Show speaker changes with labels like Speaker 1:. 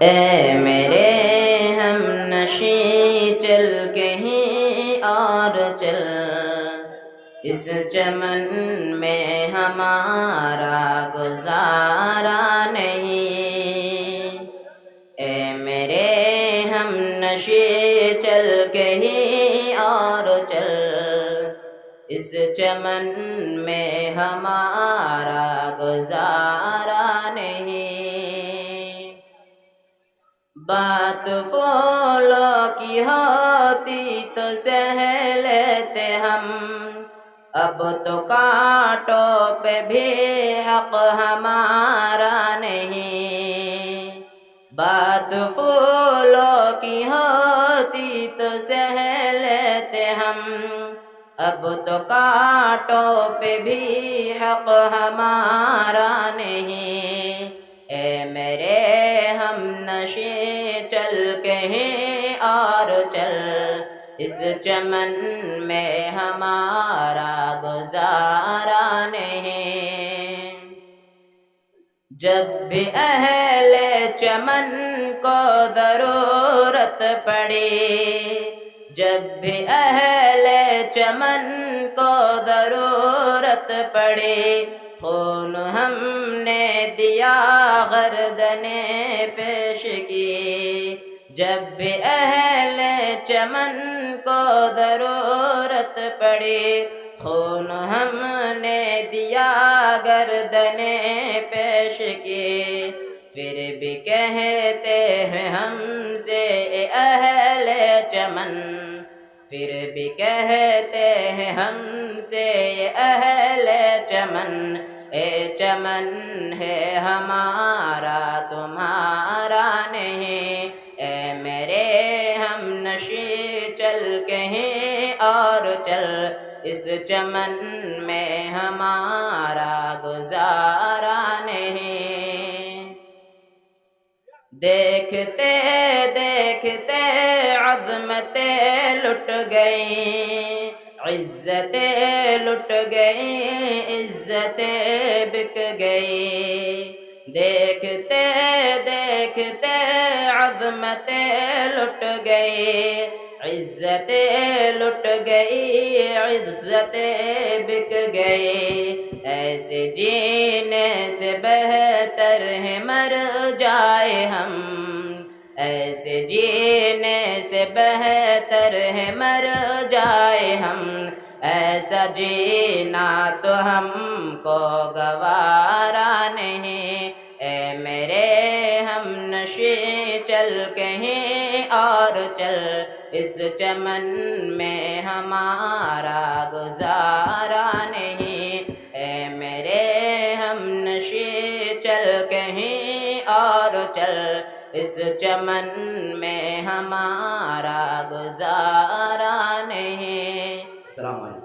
Speaker 1: اے میرے ہم نشیں چل کہیں اور چل، اس چمن میں ہمارا گزارا نہیں۔ اے میرے ہم نشیں چل کہیں اور چل، اس چمن میں ہمارا گزارا نہیں۔ بات پھولوں کی ہوتی تو سہ لیتے ہم، اب تو کانٹوں پہ بھی حق ہمارا نہیں۔ بات پھولوں کی ہوتی تو سہ لیتے ہم، اب تو کانٹوں پہ بھی حق ہمارا نہیں۔ اے میرے ہم نشیں چل کہیں اور چل، اس چمن میں ہمارا گزارا نہیں۔ جب بھی اہل چمن کو ضرورت پڑی، جب بھی اہل چمن کو ضرورت پڑی، خون ہم نے دیا گردنیں پیش کی۔ جب بھی اہل چمن کو ضرورت پڑی، خون ہم نے دیا گردنیں پیش کی۔ پھر بھی کہتے ہیں ہم سے اے اہل چمن، پھر بھی کہتے ہیں ہم سے اے اہل چمن، اے چمن ہے ہمارا تمہارا نہیں۔ اے میرے ہم نشیں چل کہیں اور چل، اس چمن میں ہمارا گزارا نہیں۔ دیکھتے دیکھتے عظمتیں لٹ گئیں، عزتیں لٹ گئیں، عزتیں بک گئی۔ دیکھتے دیکھتے عظمتیں لٹ گئی، عزتیں لٹ گئی، عزتیں بک گئی۔ ایسے جینے سے بہتر ہے مر جائے ہم، ایسے جینے سے بہتر ہے مر جائے ہم، ایسا جینا تو ہم کو گوارا نہیں۔ اے میرے ہم نشیں چل کہیں اور چل، اس چمن میں ہمارا گزارا نہیں۔ اے میرے ہم نشیں چل کہیں اور چل، اس چمن میں ہمارا گزارا نہیں۔ السلام علیکم۔